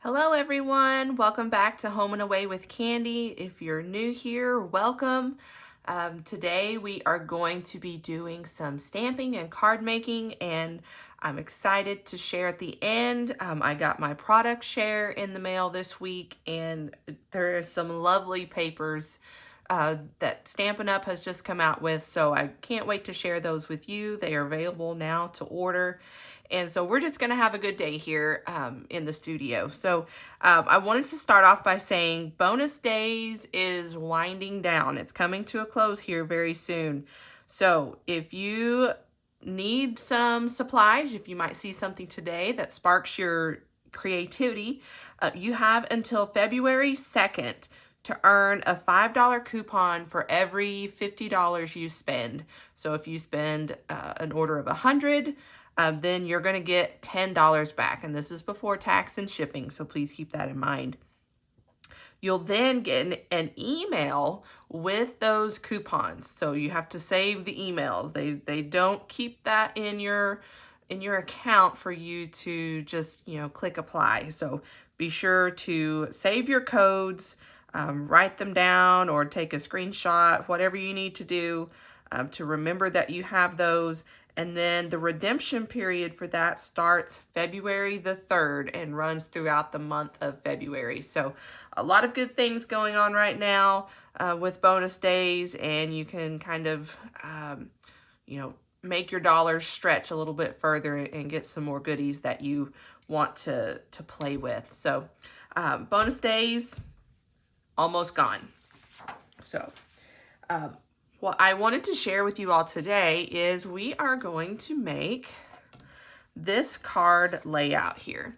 Hello everyone, welcome back to Home and Away with Candy. If you're new here, welcome. Today we are going to be doing some stamping and card making, and I'm excited to share at the end. I got my product share in the mail this week, and there are some lovely papers that Stampin' Up! Has just come out with, so I can't wait to share those with you. They are available now to order. And so we're just going to have a good day here in the studio. So I wanted to start off by saying Bonus Days is winding down. It's coming to a close here very soon. So if you need some supplies, if you might see something today that sparks your creativity, you have until February 2nd to earn a $5 coupon for every $50 you spend. So if you spend an order of 100, then you're going to get $10 back. And this is before tax and shipping, so please keep that in mind. You'll then get an email with those coupons. So you have to save the emails. They don't keep that in your account for you to just, click apply. So be sure to save your codes, write them down or take a screenshot, whatever you need to do to remember that you have those. And then the redemption period for that starts February the 3rd and runs throughout the month of February. So a lot of good things going on right now with Bonus Days, and you can kind of, make your dollars stretch a little bit further and get some more goodies that you want to play with. So Bonus Days, almost gone. So what I wanted to share with you all today is we are going to make this card layout here.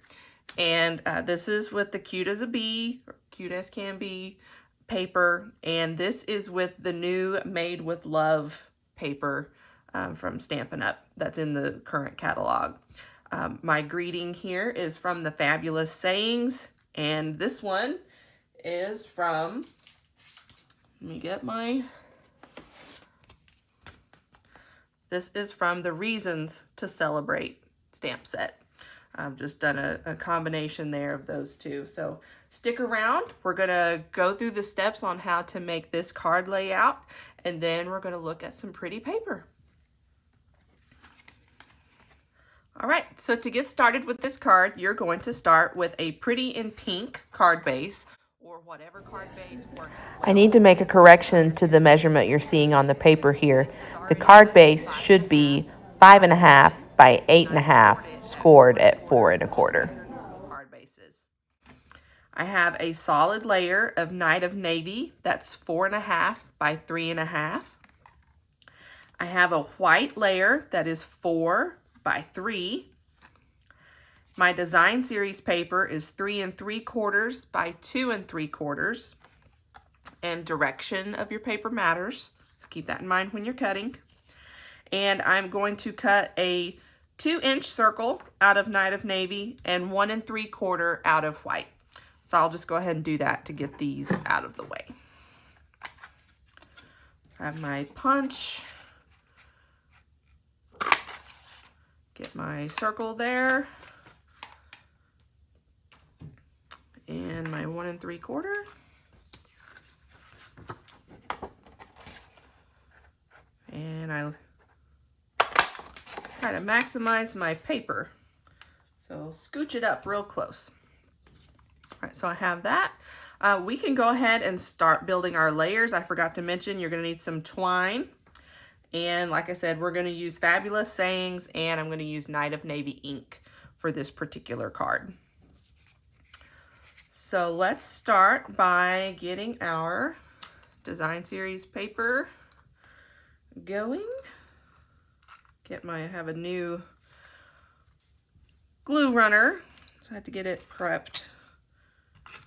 And this is with the Cute as a Bee, or Cute as Can Be paper. And this is with the new Made with Love paper from Stampin' Up! That's in the current catalog. My greeting here is from the Fabulous Sayings. And this one is from, let me get my... This is from the Reasons to Celebrate stamp set. I've just done a combination there of those two. So stick around. We're going to go through the steps on how to make this card layout, and then we're going to look at some pretty paper. All right, so to get started with this card, you're going to start with a Pretty in Pink card base, or whatever card base works well. I need to make a correction to the measurement you're seeing on the paper here. The card base should be 5.5 by 8.5, scored at 4 1/4. Card bases. I have a solid layer of Night of Navy that's 4.5 by 3.5. I have a white layer that is 4 by 3. My design series paper is 3 3/4 by 2 3/4. And direction of your paper matters, so keep that in mind when you're cutting. And I'm going to cut a 2-inch circle out of Night of Navy and 1 3/4 out of white. So I'll just go ahead and do that to get these out of the way. I have my punch. Get my circle there. And my 1 3/4. And I try to maximize my paper. So scooch it up real close. All right, so I have that. We can go ahead and start building our layers. I forgot to mention you're going to need some twine. And like I said, we're going to use Fabulous Sayings, and I'm going to use Night of Navy ink for this particular card. So let's start by getting our design series paper going. I have a new glue runner, so I had to get it prepped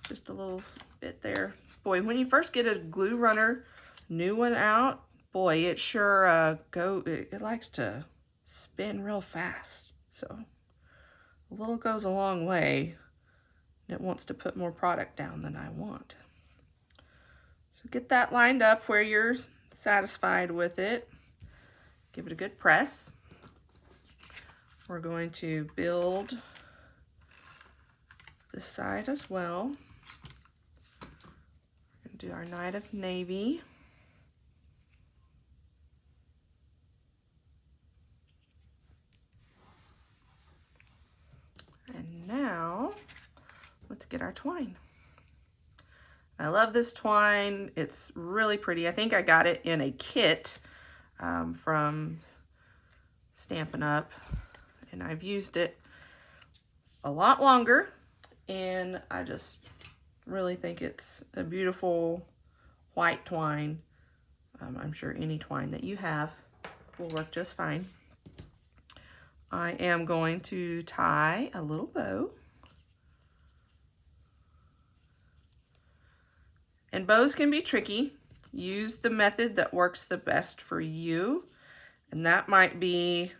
just a little bit there. Boy, when you first get a glue runner, new one out, boy, it sure it likes to spin real fast. So a little goes a long way. It wants to put more product down than I want. So get that lined up where you're satisfied with it. Give it a good press. We're going to build this side as well. We're going to do our Night of Navy. And now, let's get our twine. I love this twine. It's really pretty. I think I got it in a kit from Stampin' Up, and I've used it a lot longer, and I just really think it's a beautiful white twine. I'm sure any twine that you have will work just fine. I am going to tie a little bow. And bows can be tricky. Use the method that works the best for you. And that might be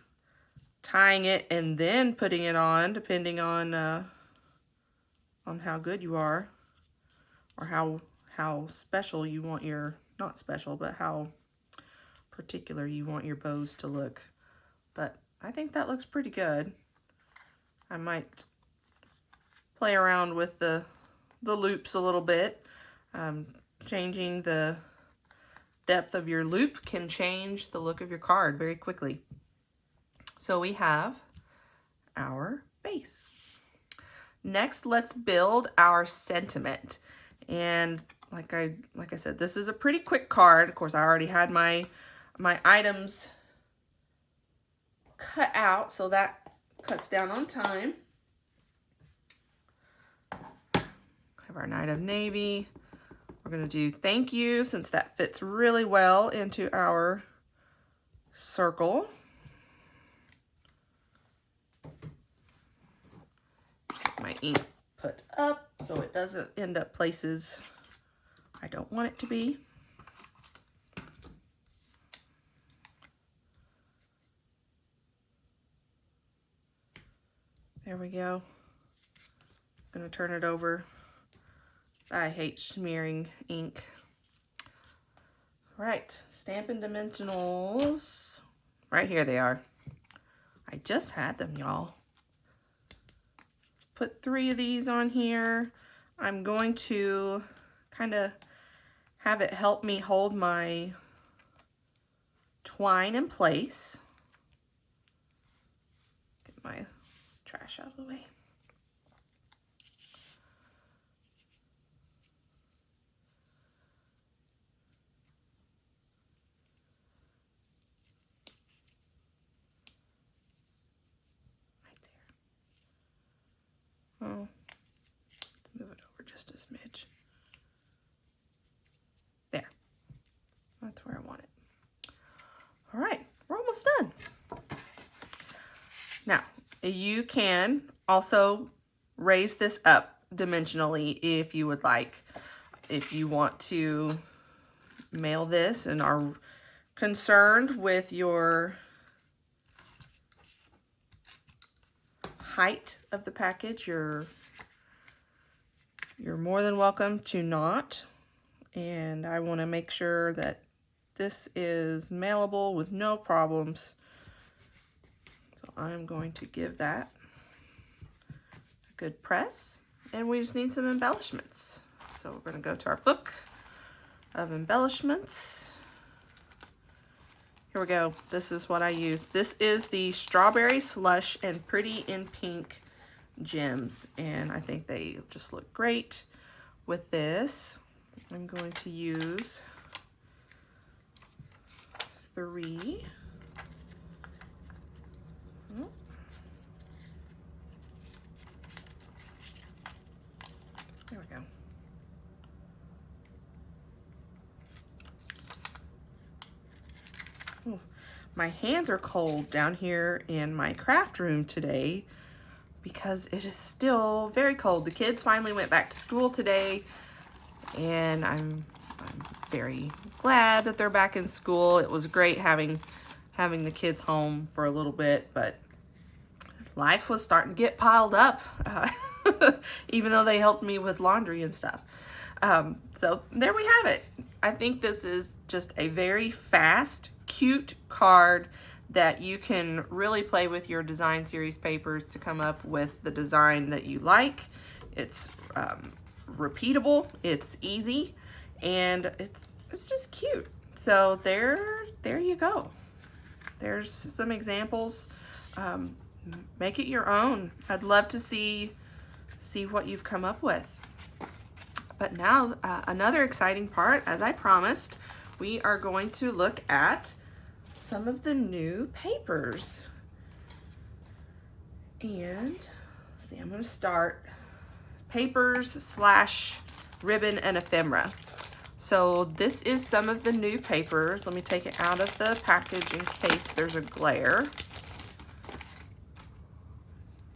tying it and then putting it on, depending on how good you are, or how special you want your, not special, but how particular you want your bows to look. But I think that looks pretty good. I might play around with the loops a little bit. Changing the depth of your loop can change the look of your card very quickly. So we have our base. Next, let's build our sentiment. And like I said, this is a pretty quick card. Of course, I already had my items cut out, so that cuts down on time. Have our Night of Navy. We're going to do thank you, since that fits really well into our circle. Get my ink put up so it doesn't end up places I don't want it to be. There we go. I'm going to turn it over. I hate smearing ink. Right, Stampin' Dimensionals. Right here they are. I just had them, y'all. Put 3 of these on here. I'm going to kind of have it help me hold my twine in place. Get my trash out of the way. Oh, let's move it over just a smidge. There. That's where I want it. All right, we're almost done. Now, you can also raise this up dimensionally if you would like. If you want to mail this and are concerned with your height of the package, you're more than welcome to not. And I want to make sure that this is mailable with no problems. So I'm going to give that a good press, and we just need some embellishments. So we're going to go to our book of embellishments. Here we go. This is what I use. This is the Strawberry Slush and Pretty in Pink gems, and I think they just look great with this. I'm going to use 3. Oh. There we go. Ooh, my hands are cold down here in my craft room today because it is still very cold. The kids finally went back to school today, and I'm very glad that they're back in school. It was great having the kids home for a little bit, but life was starting to get piled up, even though they helped me with laundry and stuff. So there we have it. I think this is just a very fast, cute card that you can really play with your design series papers to come up with the design that you like. It's repeatable, it's easy, and it's just cute. So there you go. There's some examples. Make it your own. I'd love to see what you've come up with. But now, another exciting part, as I promised, we are going to look at some of the new papers. And let's see, I'm going to start papers / ribbon and ephemera. So this is some of the new papers. Let me take it out of the package in case there's a glare.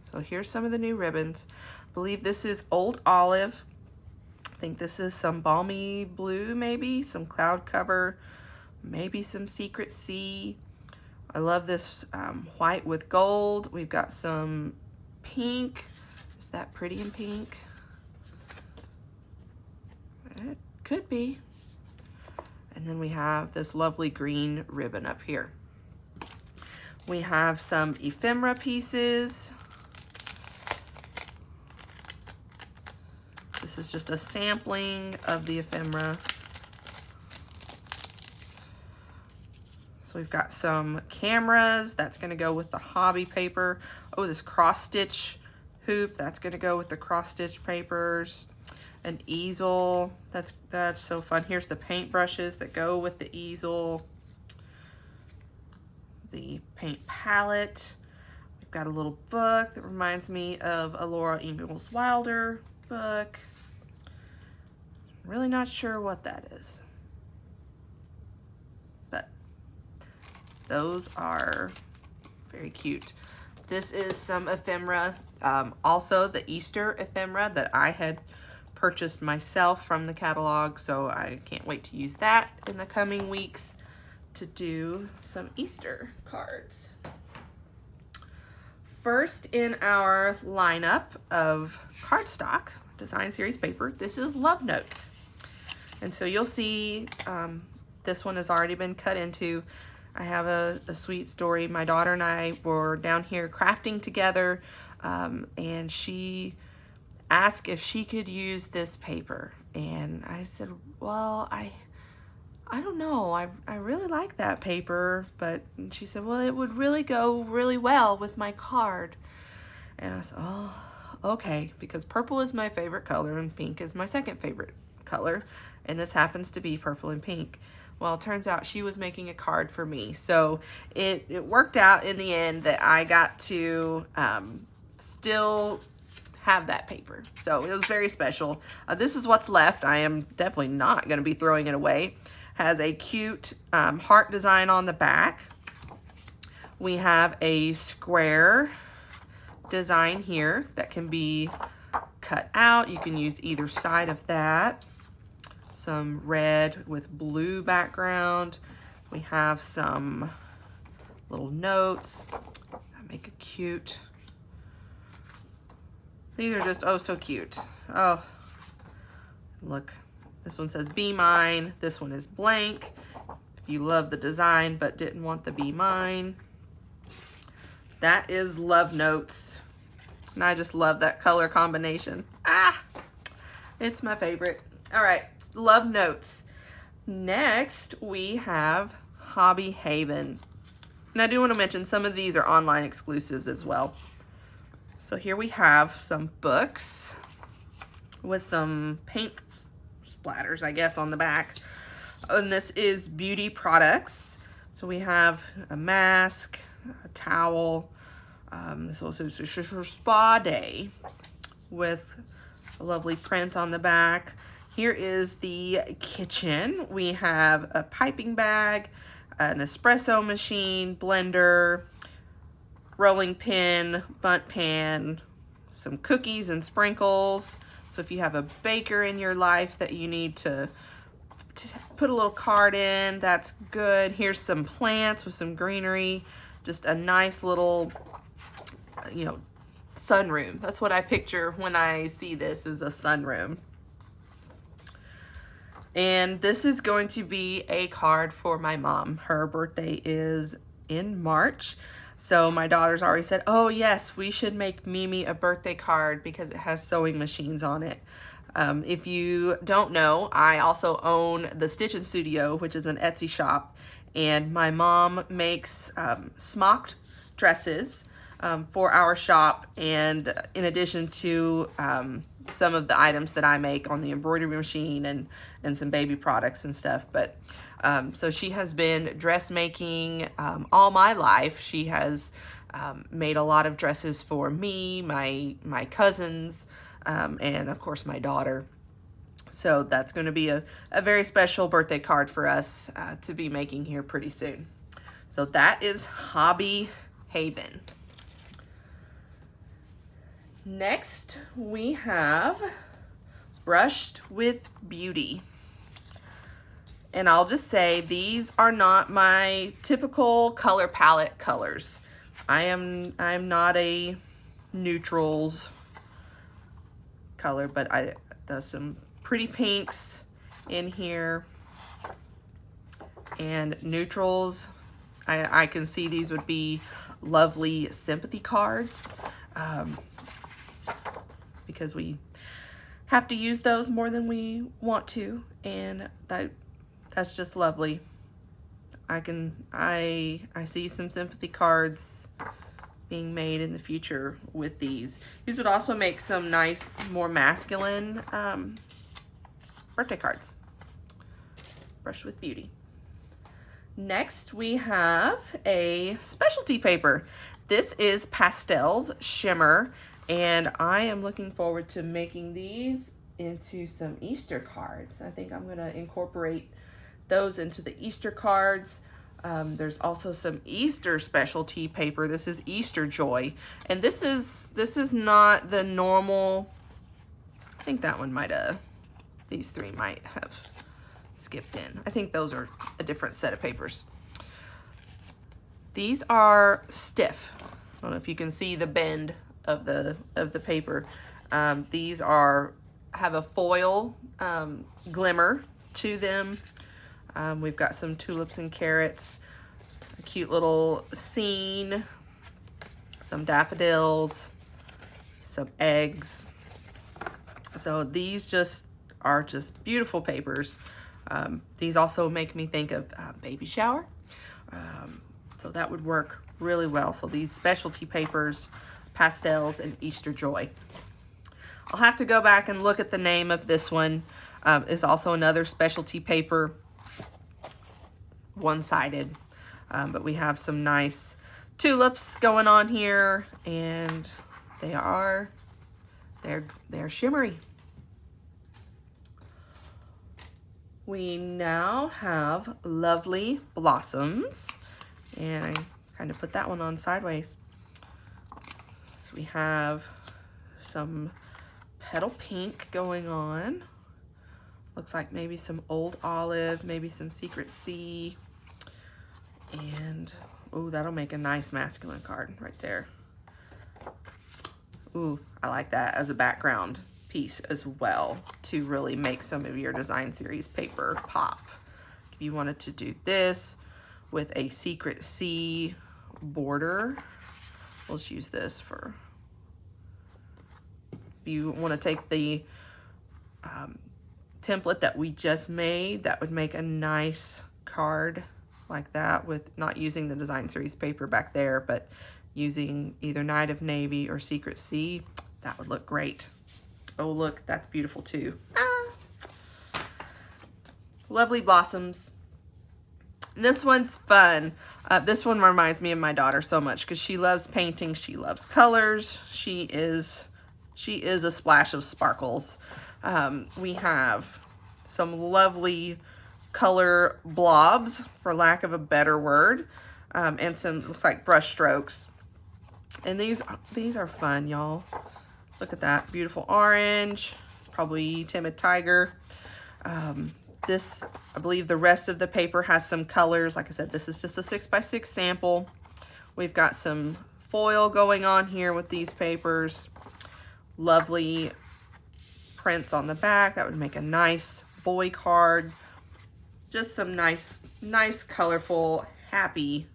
So here's some of the new ribbons. I believe this is Old Olive. I think this is some Balmy Blue, maybe some Cloud Cover, maybe some Secret Sea. I love this white with gold. We've got some pink. Is that pretty in pink? It could be. And then we have this lovely green ribbon up here. We have some ephemera pieces. This is just a sampling of the ephemera. So we've got some cameras. That's going to go with the hobby paper. Oh, this cross stitch hoop. That's going to go with the cross stitch papers. An easel. That's so fun. Here's the paint brushes that go with the easel. The paint palette. We've got a little book that reminds me of a Laura Ingalls Wilder book. Really not sure what that is, but those are very cute. This is some ephemera, also the Easter ephemera that I had purchased myself from the catalog, so I can't wait to use that in the coming weeks to do some Easter cards. First in our lineup of cardstock design series paper, this is Love Notes. And so you'll see this one has already been cut into. I have a sweet story. My daughter and I were down here crafting together, and she asked if she could use this paper. And I said, well, I don't know. I really like that paper, but she said, well, it would really go really well with my card. And I said, oh, okay, because purple is my favorite color and pink is my second favorite color, and this happens to be purple and pink. Well, it turns out she was making a card for me, so it worked out in the end that I got to still have that paper. So it was very special. This is what's left. I am definitely not going to be throwing it away. Has a cute heart design on the back. We have a square design here that can be cut out. You can use either side of that. Some red with blue background. We have some little notes that make it cute. These are just oh so cute. Oh, look, this one says be mine. This one is blank. If you love the design but didn't want the be mine. That is Love Notes. And I just love that color combination. Ah, it's my favorite. All right, Love Notes. Next, we have Hobby Haven. And I do want to mention some of these are online exclusives as well. So here we have some books with some paint splatters, I guess, on the back. And this is beauty products. So we have a mask, a towel. This also is a spa day with a lovely print on the back. Here is the kitchen. We have a piping bag, an espresso machine, blender, rolling pin, bundt pan, some cookies and sprinkles. So if you have a baker in your life that you need to put a little card in, that's good. Here's some plants with some greenery. Just a nice little, you know, sunroom. That's what I picture when I see this, is a sunroom. And this is going to be a card for my mom. Her birthday is in March. So my daughter's already said, oh yes, we should make Mimi a birthday card because it has sewing machines on it. If you don't know, I also own the Stitchin' Studio, which is an Etsy shop, and my mom makes smocked dresses for our shop, and in addition to some of the items that I make on the embroidery machine and some baby products and stuff. But so she has been dressmaking all my life. She has made a lot of dresses for me, my cousins, and of course my daughter. So that's going to be a very special birthday card for us to be making here pretty soon. So that is Hobby Haven. Next we have Brushed with Beauty. And I'll just say these are not my typical color palette colors. I'm not a neutrals color, but there's some pretty pinks in here and neutrals. I can see these would be lovely sympathy cards because we have to use those more than we want to, and that's just lovely. I see some sympathy cards being made in the future with these. These would also make some nice, more masculine birthday cards. Brushed with Beauty. Next, we have a specialty paper. This is Pastels Shimmer, and I am looking forward to making these into some Easter cards. I think I'm gonna incorporate those into the Easter cards. There's also some Easter specialty paper. This is Easter Joy, and this is not the normal. I think that one might have, these three might have skipped in. I think those are a different set of papers. These are stiff. I don't know if you can see the bend of the paper. These have a foil glimmer to them. We've got some tulips and carrots, a cute little scene, some daffodils, some eggs. So these are just beautiful papers. These also make me think of baby shower. So that would work really well. So these specialty papers, Pastels, and Easter Joy. I'll have to go back and look at the name of this one. Is also another specialty paper, one-sided, but we have some nice tulips going on here, and they're shimmery. We now have Lovely Blossoms, and I kind of put that one on sideways. So we have some petal pink going on. Looks like maybe some old olive, maybe some secret sea. And, ooh, that'll make a nice masculine card right there. Ooh, I like that as a background piece as well to really make some of your design series paper pop. If you wanted to do this with a secret sea border, let's use this for, if you want to take the template that we just made, that would make a nice card like that, with not using the design series paper back there, but using either Night of Navy or Secret Sea. That would look great. Oh, look, that's beautiful too. Lovely Blossoms. This one's fun. This one reminds me of my daughter so much because she loves painting. She loves colors. She is a splash of sparkles. We have some lovely color blobs, for lack of a better word, and some, looks like brush strokes. And these are fun, y'all. Look at that beautiful orange, probably Timid Tiger. This, I believe the rest of the paper has some colors. Like I said, this is just a 6x6 sample. We've got some foil going on here with these papers. Lovely prints on the back. That would make a nice boy card. Just some nice, colorful, happy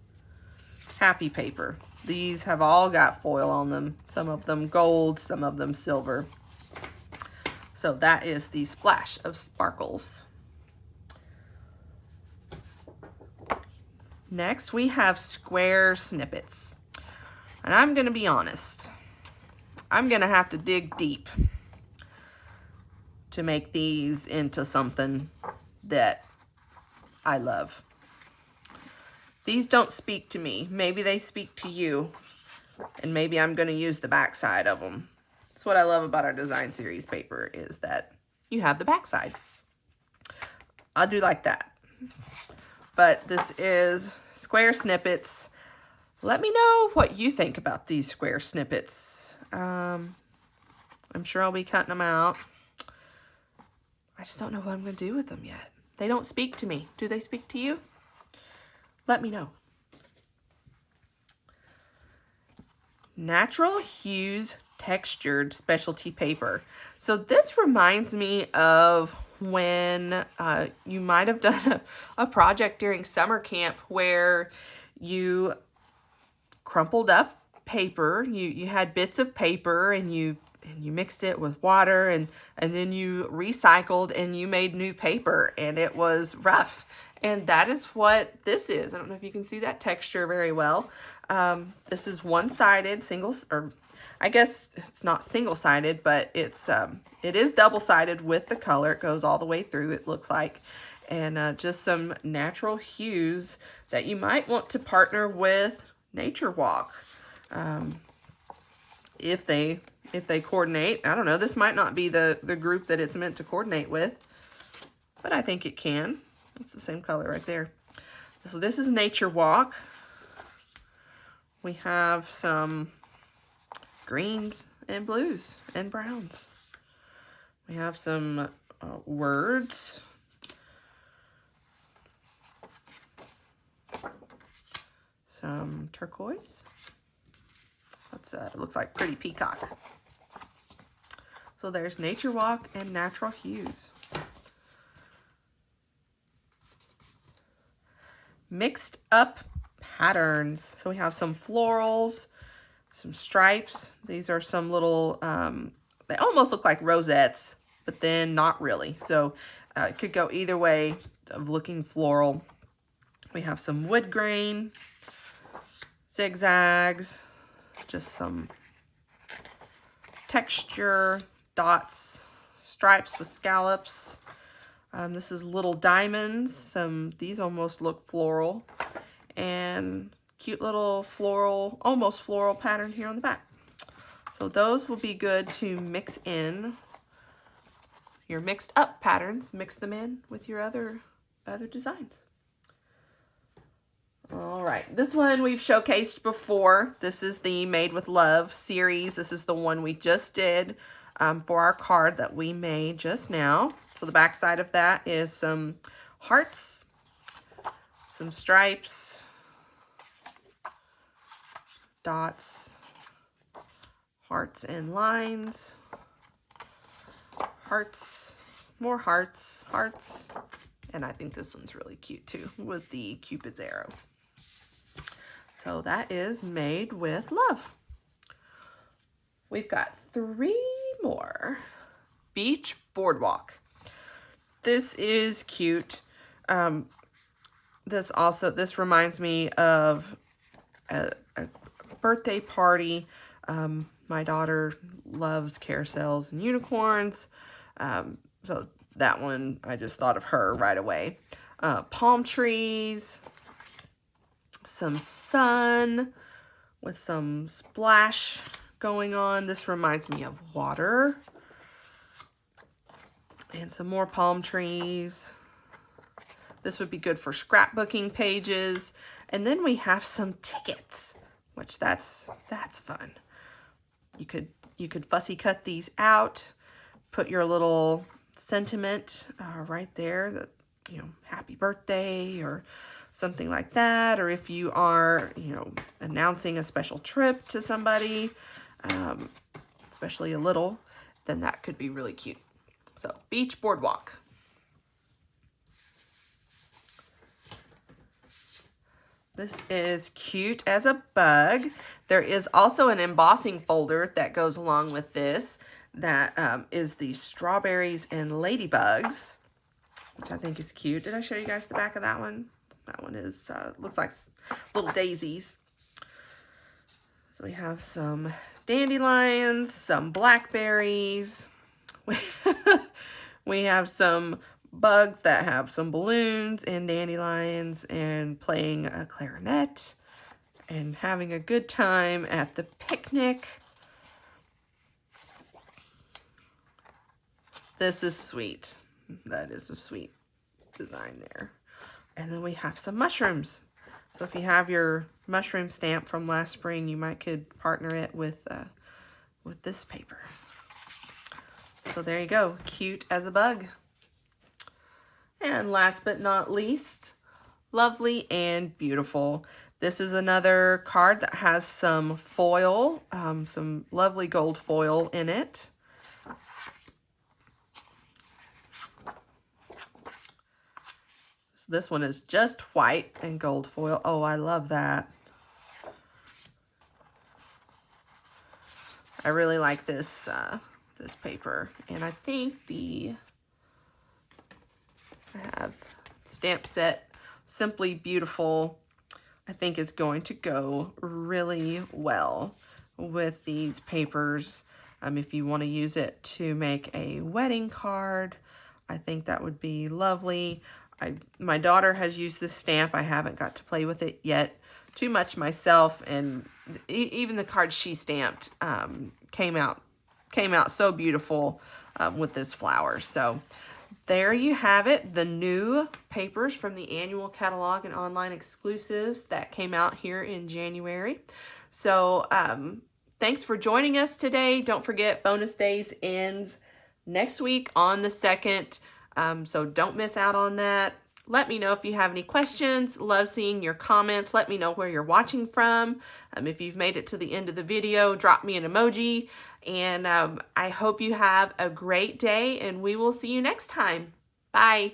paper. These have all got foil on them. Some of them gold, some of them silver. So that is the Splash of Sparkles. Next, we have square snippets. And I'm going to be honest. I'm going to have to dig deep to make these into something that I love. These don't speak to me. Maybe they speak to you. And maybe I'm going to use the back side of them. That's what I love about our design series paper, is that you have the back side. I'll do like that. But this is square snippets. Let me know what you think about these square snippets. I'm sure I'll be cutting them out. I just don't know what I'm going to do with them yet. They don't speak to me. Do they speak to you? Let me know. Natural Hues Textured Specialty Paper. So this reminds me of when you might have done a project during summer camp where you crumpled up paper. You had bits of paper and you mixed it with water and then you recycled and you made new paper, and it was rough. And that is what this is. I don't know if you can see that texture very well. This is one-sided, or I guess it's not single-sided, but it is double-sided with the color. It goes all the way through, it looks like. And just some natural hues that you might want to partner with Nature Walk. If they coordinate. I don't know. This might not be the group that it's meant to coordinate with, but I think it can. It's the same color right there. So this is Nature Walk. We have some greens and blues and browns. We have some words. Some turquoise. That's it looks like Pretty Peacock. So there's Nature Walk and Natural Hues. Mixed up patterns. So we have some florals, some stripes. These are some little, they almost look like rosettes, but then not really. So it could go either way of looking floral. We have some wood grain, zigzags, just some texture, dots, stripes with scallops. This is little diamonds. These almost look floral, and cute little floral, almost floral pattern here on the back. So those will be good to mix in your mixed up patterns. Mix them in with your other designs. All right, this one we've showcased before. This is the Made with Love series. This is the one we just did for our card that we made just now. So the back side of that is some hearts, some stripes, dots, hearts and lines, hearts, more hearts, hearts, and I think this one's really cute too with the Cupid's arrow. So that is Made with Love. We've got 3 more. Beach Boardwalk. This is cute. This reminds me of a birthday party. My daughter loves carousels and unicorns. So that one, I just thought of her right away. Palm trees, some sun with some splash going on. This reminds me of water. And some more palm trees. This would be good for scrapbooking pages. And then we have some tickets, which that's fun. You could fussy cut these out, put your little sentiment right there, that, you know, happy birthday or something like that. Or if you are, you know, announcing a special trip to somebody, especially a little, then that could be really cute. So, Beach Boardwalk. This is Cute as a Bug. There is also an embossing folder that goes along with this that is the strawberries and ladybugs, which I think is cute. Did I show you guys the back of that one? That one is looks like little daisies. So we have some dandelions, some blackberries. We have some bugs that have some balloons and dandelions and playing a clarinet and having a good time at the picnic. This is sweet. That is a sweet design there. And then we have some mushrooms. So if you have your mushroom stamp from last spring, you might could partner it with this paper. So there you go, Cute as a Bug. And last but not least, Lovely and Beautiful. This is another card that has some foil, some lovely gold foil in it. This one is just white and gold foil. Oh, I love that. I really like this this paper, and I think I have stamp set Simply Beautiful. I think is going to go really well with these papers. If you want to use it to make a wedding card, I think that would be lovely. My daughter has used this stamp. I haven't got to play with it yet too much myself, and even the card she stamped came out so beautiful with this flower. So there you have it, the new papers from the annual catalog and online exclusives that came out here in January. So thanks for joining us today. Don't forget, bonus days ends next week on the 2nd. So don't miss out on that. Let me know if you have any questions. Love seeing your comments. Let me know where you're watching from. If you've made it to the end of the video, drop me an emoji. And I hope you have a great day, and we will see you next time. Bye.